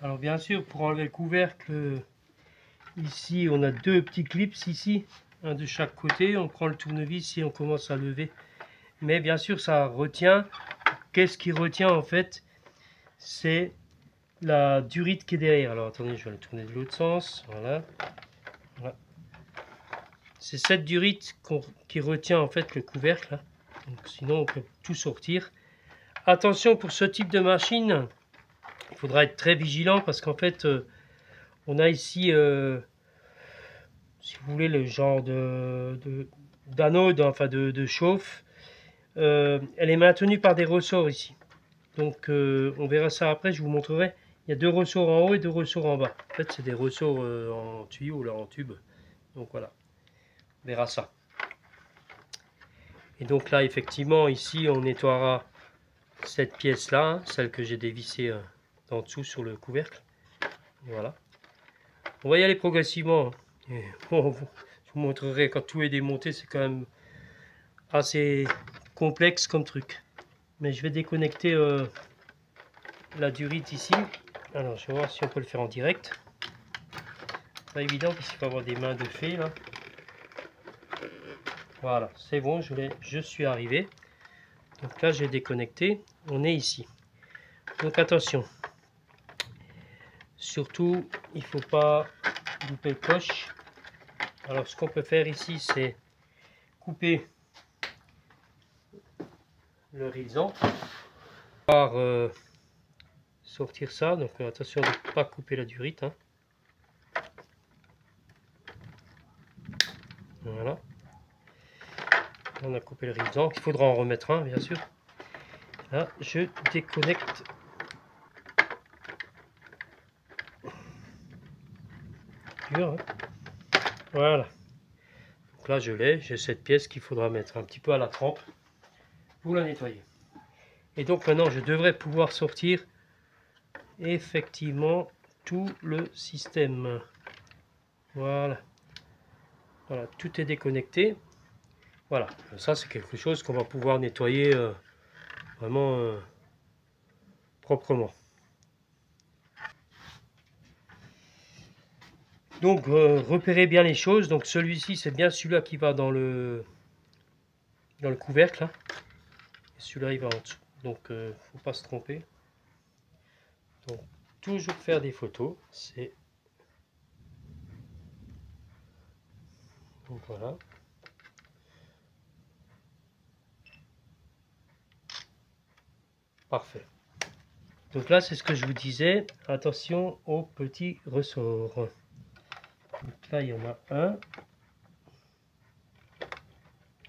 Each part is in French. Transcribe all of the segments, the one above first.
Alors bien sûr, pour enlever le couvercle, ici on a deux petits clips ici, un de chaque côté. On prend le tournevis et on commence à lever. Mais bien sûr, ça retient. Qu'est-ce qui retient en fait? C'est la durite qui est derrière. Alors attendez, je vais le tourner de l'autre sens. Voilà. Voilà. C'est cette durite qui retient en fait le couvercle. Hein. Donc, sinon, on peut tout sortir. Attention, pour ce type de machine, il faudra être très vigilant parce qu'en fait, on a ici, si vous voulez, le genre d'anode, enfin de chauffe. Elle est maintenue par des ressorts ici. Donc, on verra ça après, je vous montrerai. Il y a deux ressorts en haut et deux ressorts en bas. En fait, c'est des ressorts en tuyau, là, en tube. Donc voilà, on verra ça. Et donc là, effectivement, ici, on nettoiera cette pièce-là, hein, celle que j'ai dévissée en dessous sur le couvercle. Voilà. On va y aller progressivement. Hein. Et bon, je vous montrerai quand tout est démonté, c'est quand même assez complexe comme truc. Mais je vais déconnecter la durite ici. Alors, je vais voir si on peut le faire en direct. Pas évident parce qu'il faut avoir des mains de fée là. Voilà, c'est bon, je suis arrivé. Donc là, j'ai déconnecté. On est ici. Donc attention. Surtout, il ne faut pas louper le coche. Alors, ce qu'on peut faire ici, c'est couper le rison. Par sortir ça. Donc attention de ne pas couper la durite. Hein. Voilà. On a coupé le rison. Il faudra en remettre un, bien sûr. Là, je déconnecte. Dur, hein. Voilà. Donc là, je l'ai. J'ai cette pièce qu'il faudra mettre un petit peu à la trempe pour la nettoyer. Et donc maintenant, je devrais pouvoir sortir effectivement tout le système. Voilà. Voilà, tout est déconnecté. Voilà, ça c'est quelque chose qu'on va pouvoir nettoyer vraiment proprement. Donc repérez bien les choses. Donc celui-ci c'est bien celui-là qui va dans le couvercle. Hein. Et celui-là il va en dessous. Donc faut pas se tromper. Donc toujours faire des photos. C'est donc voilà. Parfait. Donc là, c'est ce que je vous disais. Attention aux petits ressorts. Donc là, il y en a un.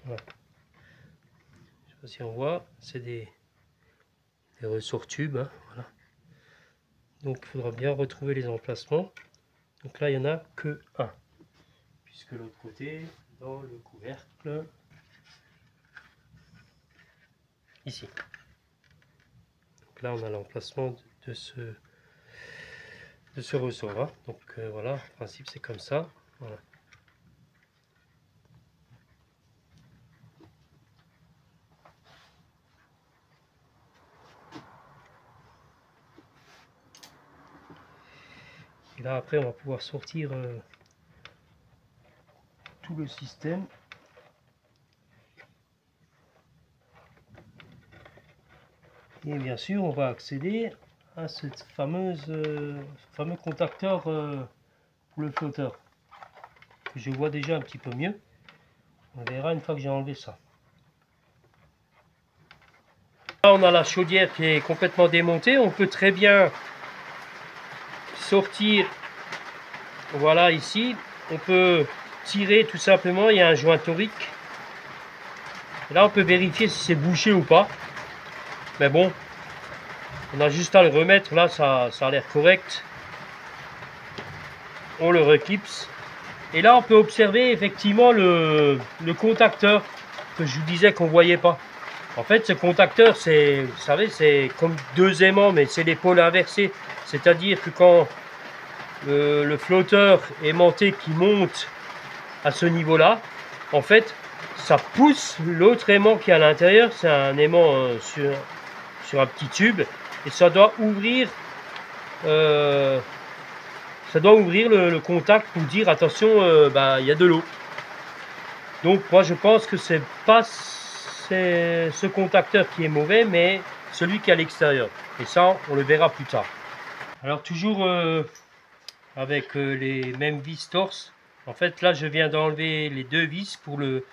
Voilà. Je sais pas si on voit. C'est des ressorts tubes. Hein, voilà. Donc, il faudra bien retrouver les emplacements. Donc là, il n'y en a que un. Puisque l'autre côté, dans le couvercle, ici. Donc là, on a l'emplacement de ce ressort. Hein. Donc voilà, en principe, c'est comme ça. Voilà. Et là, après, on va pouvoir sortir tout le système. Et bien sûr, on va accéder à cette fameux contacteur pour le flotteur. Que je vois déjà un petit peu mieux. On verra une fois que j'ai enlevé ça. Là, on a la chaudière qui est complètement démontée. On peut très bien sortir, voilà ici. On peut tirer tout simplement. Il y a un joint torique. Et là, on peut vérifier si c'est bouché ou pas. Mais bon, on a juste à le remettre. Là, ça a l'air correct. On le reclipse. Et là, on peut observer effectivement le contacteur que je vous disais qu'on ne voyait pas. En fait, ce contacteur, c'est, vous savez, c'est comme deux aimants, mais c'est les pôles inversés. C'est-à-dire que quand le flotteur aimanté qui monte à ce niveau-là, en fait, ça pousse l'autre aimant qui est à l'intérieur. C'est un aimant sur un petit tube. Et ça doit ouvrir ça doit ouvrir le contact pour dire attention, il y a de l'eau. Donc moi je pense que c'est pas ce contacteur qui est mauvais, mais celui qui est à l'extérieur. Et ça, on le verra plus tard. Alors toujours avec les mêmes vis torse. En fait là je viens d'enlever les deux vis pour le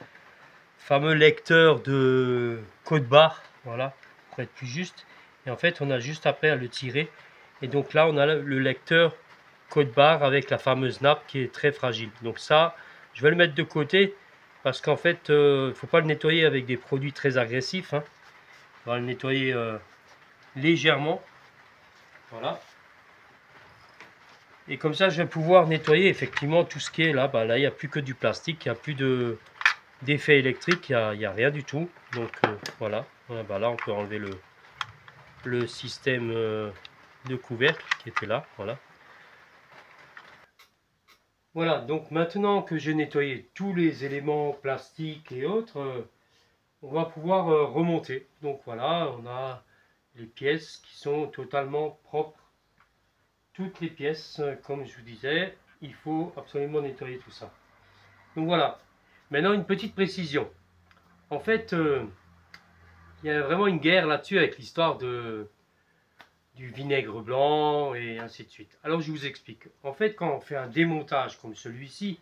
fameux lecteur de code barre, voilà, pour être plus juste. Et en fait on a juste après à le tirer. Et donc là on a le lecteur code barre avec la fameuse nappe qui est très fragile. Donc ça, je vais le mettre de côté parce qu'en fait, il ne faut pas le nettoyer avec des produits très agressifs. Hein. On va le nettoyer légèrement. Voilà. Et comme ça, je vais pouvoir nettoyer effectivement tout ce qui est là. Là, il n'y a plus que du plastique, il n'y a plus d'effet électrique, il n'y a rien du tout. Donc voilà. Là, on peut enlever le système de couvercle qui était là. Voilà. Voilà, donc maintenant que j'ai nettoyé tous les éléments plastiques et autres, on va pouvoir remonter. Donc voilà, on a les pièces qui sont totalement propres. Toutes les pièces, comme je vous disais, il faut absolument nettoyer tout ça. Donc voilà, maintenant une petite précision. En fait, il y a vraiment une guerre là-dessus avec l'histoire du vinaigre blanc et ainsi de suite. Alors je vous explique. En fait, quand on fait un démontage comme celui-ci,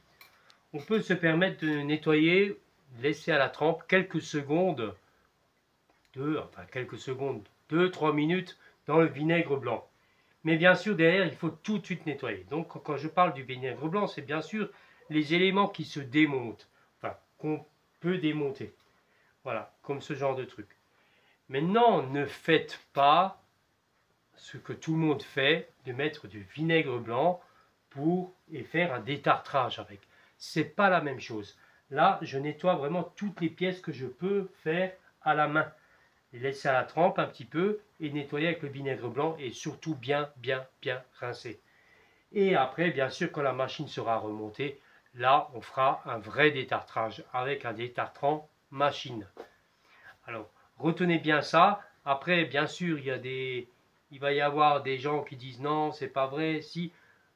on peut se permettre de nettoyer, laisser à la trempe quelques secondes, quelques secondes, 2-3 minutes dans le vinaigre blanc. Mais bien sûr, derrière, il faut tout de suite nettoyer. Donc, quand je parle du vinaigre blanc, c'est bien sûr les éléments qui se démontent, enfin, qu'on peut démonter. Voilà, comme ce genre de truc. Maintenant, ne faites pas ce que tout le monde fait, de mettre du vinaigre blanc et faire un détartrage avec. C'est pas la même chose. Là, je nettoie vraiment toutes les pièces que je peux faire à la main. Les laisser à la trempe un petit peu et nettoyer avec le vinaigre blanc et surtout bien rincer. Et après, bien sûr, quand la machine sera remontée, là, on fera un vrai détartrage avec un détartrant machine. Alors, retenez bien ça. Après, bien sûr, il va y avoir des gens qui disent non, c'est pas vrai. Si,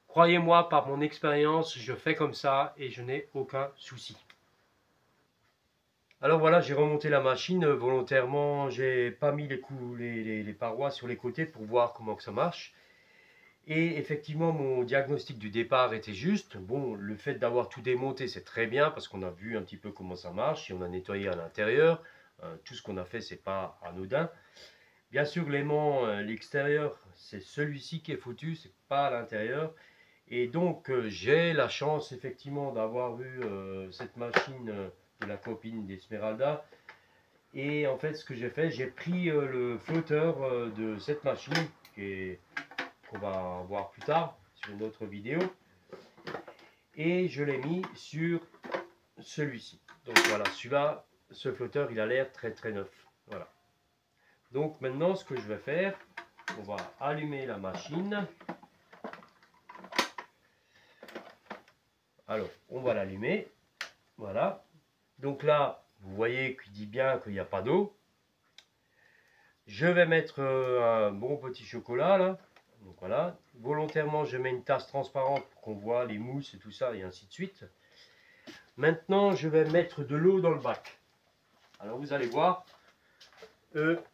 croyez-moi, par mon expérience, je fais comme ça et je n'ai aucun souci. Alors voilà, j'ai remonté la machine volontairement. J'ai pas mis les parois sur les côtés pour voir comment que ça marche. Et effectivement, mon diagnostic du départ était juste. Bon, le fait d'avoir tout démonté, c'est très bien parce qu'on a vu un petit peu comment ça marche et on a nettoyé à l'intérieur. Tout ce qu'on a fait, c'est pas anodin. Bien sûr, l'aimant, l'extérieur, c'est celui-ci qui est foutu, c'est pas à l'intérieur. Et donc, j'ai la chance effectivement d'avoir eu cette machine de la copine d'Esmeralda. Et en fait, ce que j'ai fait, j'ai pris le flotteur de cette machine qu'on va voir plus tard sur une autre vidéo. Et je l'ai mis sur celui-ci. Donc voilà, celui-là, ce flotteur, il a l'air très neuf. Voilà. Donc maintenant, ce que je vais faire, on va allumer la machine. Alors, on va l'allumer. Voilà. Donc là, vous voyez qu'il dit bien qu'il n'y a pas d'eau. Je vais mettre un bon petit chocolat là. Donc voilà. Volontairement, je mets une tasse transparente pour qu'on voit les mousses et tout ça et ainsi de suite. Maintenant, je vais mettre de l'eau dans le bac. Alors vous allez voir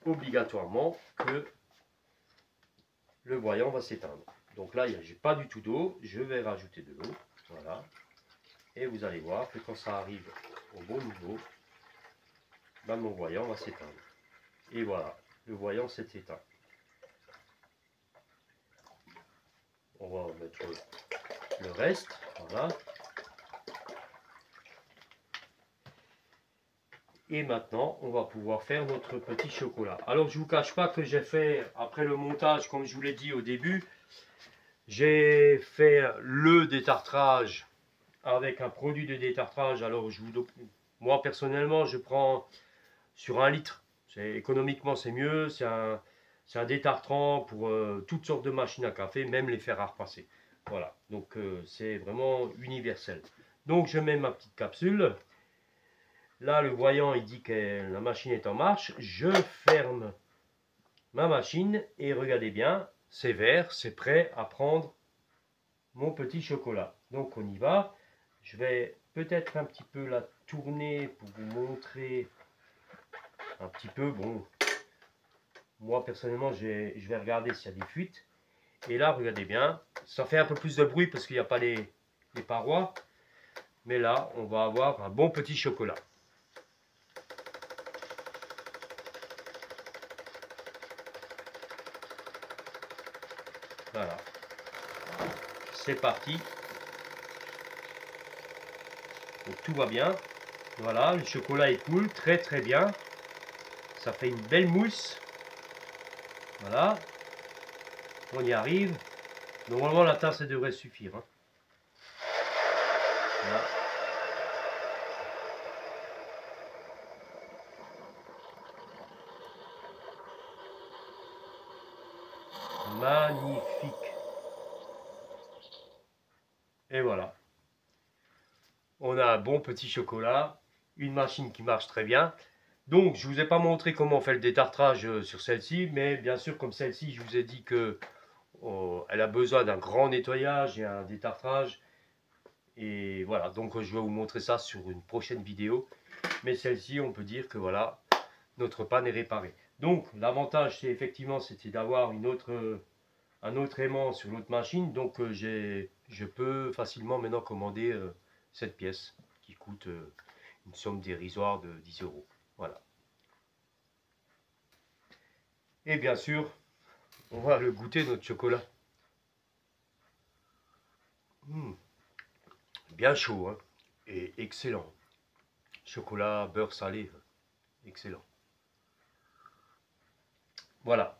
obligatoirement que le voyant va s'éteindre. Donc là, j'ai pas du tout d'eau. Je vais rajouter de l'eau. Voilà. Et vous allez voir que quand ça arrive au bon niveau, mon voyant va s'éteindre. Et voilà, le voyant s'est éteint. On va mettre le reste. Voilà. Et maintenant, on va pouvoir faire notre petit chocolat. Alors, je ne vous cache pas que j'ai fait, après le montage, comme je vous l'ai dit au début, j'ai fait le détartrage avec un produit de détartrage. Alors, moi, personnellement, je prends sur 1 litre. Économiquement, c'est mieux. C'est un détartrant pour toutes sortes de machines à café, même les fers à repasser. Voilà, donc c'est vraiment universel. Donc, je mets ma petite capsule. Là, le voyant, il dit que la machine est en marche. Je ferme ma machine et regardez bien, c'est vert, c'est prêt à prendre mon petit chocolat. Donc on y va. Je vais peut-être un petit peu la tourner pour vous montrer un petit peu. Bon, moi personnellement, je vais regarder s'il y a des fuites. Et là, regardez bien, ça fait un peu plus de bruit parce qu'il n'y a pas les parois. Mais là, on va avoir un bon petit chocolat. Voilà. C'est parti. Donc tout va bien. Voilà, le chocolat est cool, très très bien. Ça fait une belle mousse. Voilà. On y arrive. Normalement, la tasse devrait suffire. Hein. Voilà. Magnifique. Et voilà. On a un bon petit chocolat. Une machine qui marche très bien. Donc, je ne vous ai pas montré comment on fait le détartrage sur celle-ci. Mais bien sûr, comme celle-ci, je vous ai dit que elle a besoin d'un grand nettoyage et un détartrage. Et voilà, donc je vais vous montrer ça sur une prochaine vidéo. Mais celle-ci, on peut dire que voilà, notre panne est réparée. Donc l'avantage, c'est effectivement, c'était d'avoir un autre aimant sur l'autre machine. Donc je peux facilement maintenant commander cette pièce qui coûte une somme dérisoire de 10 euros. Voilà. Et bien sûr, on va le goûter, notre chocolat. Bien chaud, hein, et excellent. Chocolat, beurre salé, excellent. Voilà.